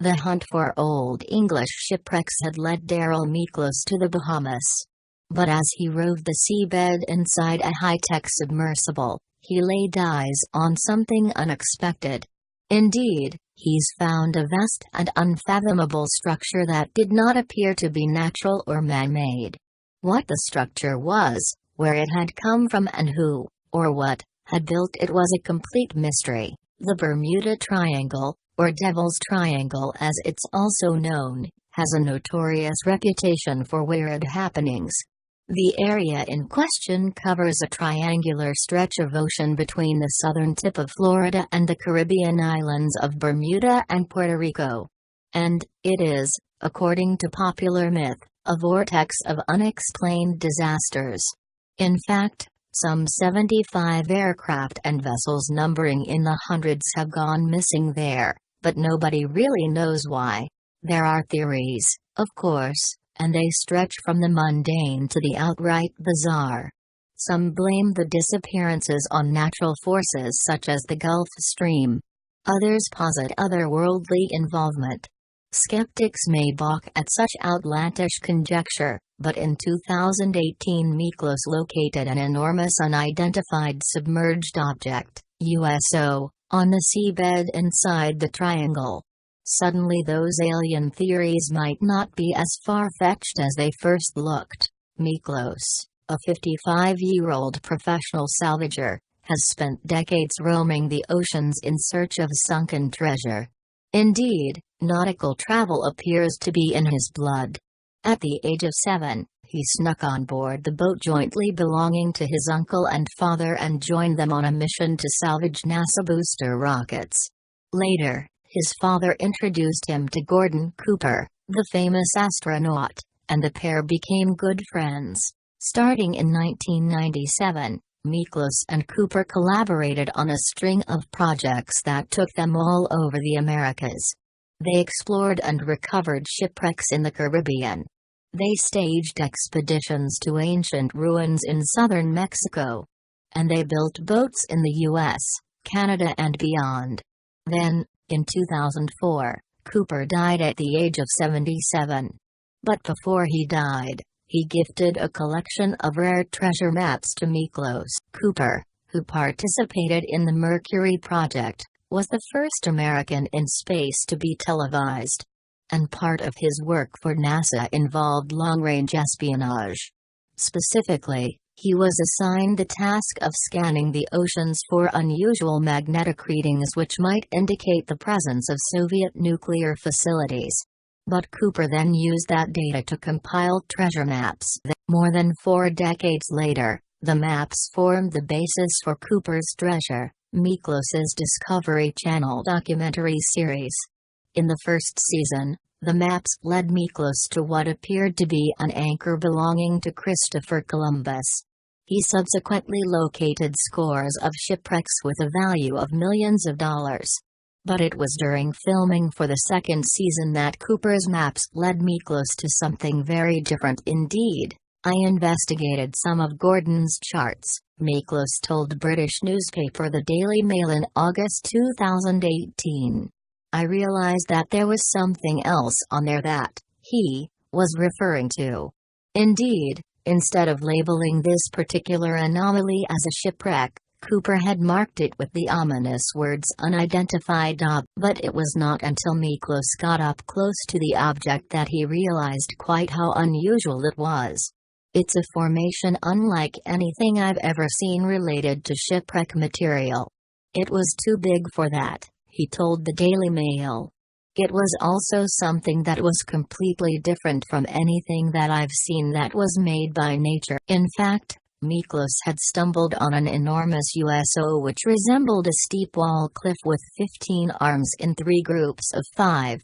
The hunt for Old English shipwrecks had led Darrell Miklos to the Bahamas. But as he roved the seabed inside a high-tech submersible, he laid eyes on something unexpected. Indeed, he's found a vast and unfathomable structure that did not appear to be natural or man-made. What the structure was, where it had come from and who, or what, had built it was a complete mystery. The Bermuda Triangle, or Devil's Triangle as it's also known, has a notorious reputation for weird happenings. The area in question covers a triangular stretch of ocean between the southern tip of Florida and the Caribbean islands of Bermuda and Puerto Rico. And it is, according to popular myth, a vortex of unexplained disasters. In fact, some 75 aircraft and vessels numbering in the hundreds have gone missing there, but nobody really knows why. There are theories, of course, and they stretch from the mundane to the outright bizarre. Some blame the disappearances on natural forces such as the Gulf Stream. Others posit otherworldly involvement. Skeptics may balk at such outlandish conjecture, but in 2018 Miklos located an enormous unidentified submerged object, USO, on the seabed inside the triangle. Suddenly those alien theories might not be as far-fetched as they first looked. Miklos, a 55-year-old professional salvager, has spent decades roaming the oceans in search of sunken treasure. Indeed, nautical travel appears to be in his blood. At the age of 7, he snuck on board the boat jointly belonging to his uncle and father and joined them on a mission to salvage NASA booster rockets. Later, his father introduced him to Gordon Cooper, the famous astronaut, and the pair became good friends. Starting in 1997, Miklos and Cooper collaborated on a string of projects that took them all over the Americas. They explored and recovered shipwrecks in the Caribbean. They staged expeditions to ancient ruins in southern Mexico. And they built boats in the US, Canada and beyond. Then, in 2004, Cooper died at the age of 77. But before he died, he gifted a collection of rare treasure maps to Miklos. Cooper, who participated in the Mercury project, was the first American in space to be televised. And part of his work for NASA involved long-range espionage. Specifically, he was assigned the task of scanning the oceans for unusual magnetic readings which might indicate the presence of Soviet nuclear facilities. But Cooper then used that data to compile treasure maps. More than 4 decades later, the maps formed the basis for Cooper's Treasure, Miklos's Discovery Channel documentary series. In the first season, the maps led Miklos to what appeared to be an anchor belonging to Christopher Columbus. He subsequently located scores of shipwrecks with a value of millions of dollars. But it was during filming for the second season that Cooper's maps led Miklos to something very different indeed. I investigated some of Gordon's charts, Miklos told British newspaper The Daily Mail in August 2018. I realized that there was something else on there that he was referring to. Indeed, instead of labeling this particular anomaly as a shipwreck, Cooper had marked it with the ominous words unidentified ob. But it was not until Miklos got up close to the object that he realized quite how unusual it was. It's a formation unlike anything I've ever seen related to shipwreck material. It was too big for that, he told the Daily Mail. It was also something that was completely different from anything that I've seen that was made by nature. In fact, Miklos had stumbled on an enormous USO which resembled a steep wall cliff with 15 arms in 3 groups of 5.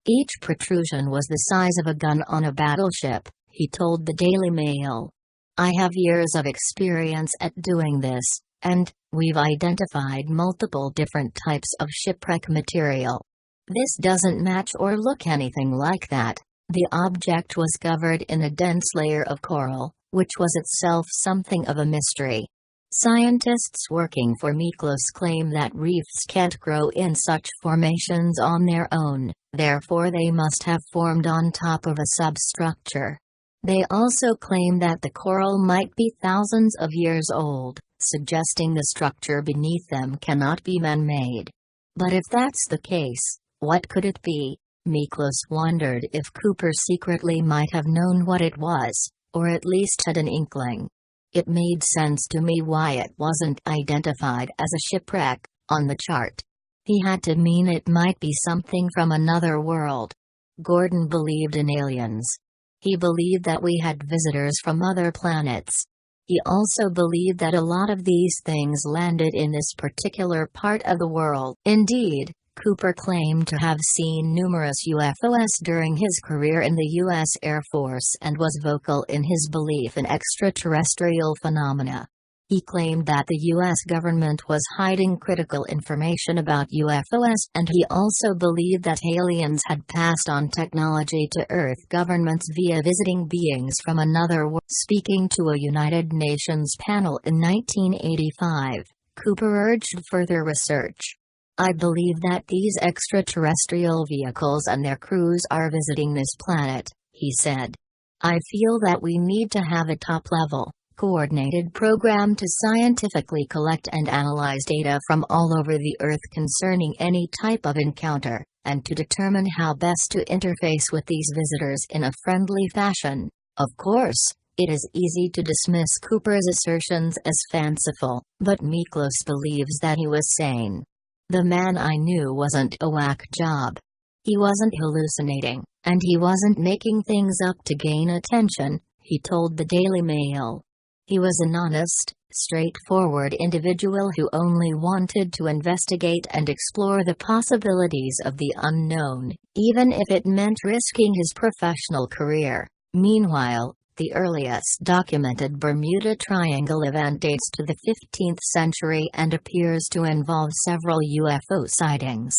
Each protrusion was the size of a gun on a battleship, he told the Daily Mail. I have years of experience at doing this, and we've identified multiple different types of shipwreck material. This doesn't match or look anything like that. The object was covered in a dense layer of coral, which was itself something of a mystery. Scientists working for Miklos claim that reefs can't grow in such formations on their own, therefore they must have formed on top of a substructure. They also claim that the coral might be thousands of years old, suggesting the structure beneath them cannot be man-made. But if that's the case, what could it be? Miklos wondered if Cooper secretly might have known what it was, or at least had an inkling. It made sense to me why it wasn't identified as a shipwreck on the chart. He had to mean it might be something from another world. Gordon believed in aliens. He believed that we had visitors from other planets. He also believed that a lot of these things landed in this particular part of the world. Indeed, Cooper claimed to have seen numerous UFOs during his career in the U.S. Air Force and was vocal in his belief in extraterrestrial phenomena. He claimed that the U.S. government was hiding critical information about UFOs, and he also believed that aliens had passed on technology to Earth governments via visiting beings from another world. Speaking to a United Nations panel in 1985, Cooper urged further research. "I believe that these extraterrestrial vehicles and their crews are visiting this planet," he said. "I feel that we need to have a top-level, coordinated program to scientifically collect and analyze data from all over the Earth concerning any type of encounter, and to determine how best to interface with these visitors in a friendly fashion." Of course, it is easy to dismiss Cooper's assertions as fanciful, but Miklos believes that he was sane. "The man I knew wasn't a whack job. He wasn't hallucinating, and he wasn't making things up to gain attention," he told the Daily Mail. "He was an honest, straightforward individual who only wanted to investigate and explore the possibilities of the unknown, even if it meant risking his professional career." Meanwhile, the earliest documented Bermuda Triangle event dates to the 15th century and appears to involve several UFO sightings.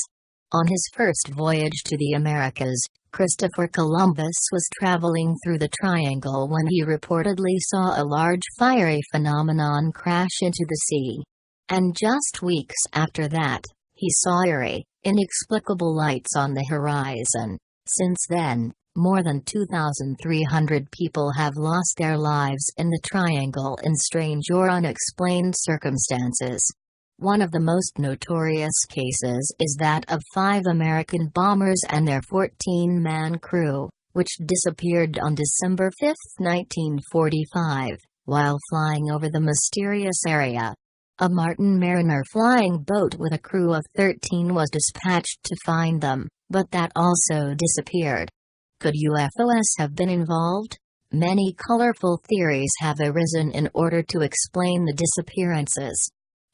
On his first voyage to the Americas, Christopher Columbus was traveling through the triangle when he reportedly saw a large fiery phenomenon crash into the sea. And just weeks after that, he saw eerie, inexplicable lights on the horizon. Since then, more than 2,300 people have lost their lives in the triangle in strange or unexplained circumstances. One of the most notorious cases is that of 5 American bombers and their 14-man crew, which disappeared on December 5, 1945, while flying over the mysterious area. A Martin Mariner flying boat with a crew of 13 was dispatched to find them, but that also disappeared. Could UFOs have been involved? Many colorful theories have arisen in order to explain the disappearances.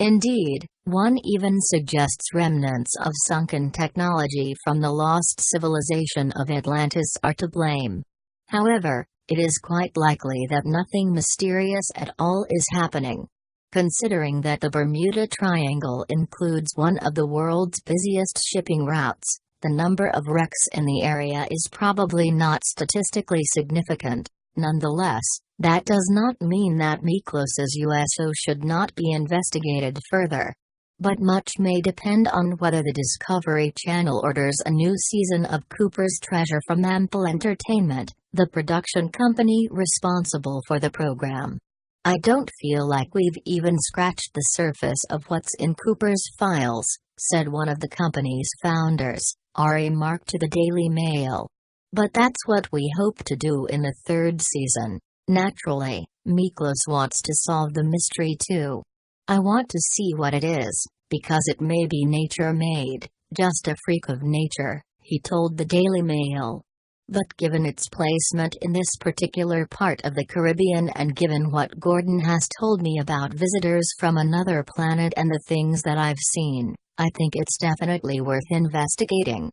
Indeed, one even suggests remnants of sunken technology from the lost civilization of Atlantis are to blame. However, it is quite likely that nothing mysterious at all is happening. Considering that the Bermuda Triangle includes one of the world's busiest shipping routes, the number of wrecks in the area is probably not statistically significant. Nonetheless, that does not mean that Miklos's USO should not be investigated further. But much may depend on whether the Discovery Channel orders a new season of Cooper's Treasure from Ample Entertainment, the production company responsible for the program. "I don't feel like we've even scratched the surface of what's in Cooper's files," said one of the company's founders, Ari Mark, to the Daily Mail. "But that's what we hope to do in the 3rd season. Naturally, Miklos wants to solve the mystery too. I want to see what it is, because it may be nature-made, just a freak of nature," he told the Daily Mail. "But given its placement in this particular part of the Caribbean and given what Gordon has told me about visitors from another planet and the things that I've seen, I think it's definitely worth investigating."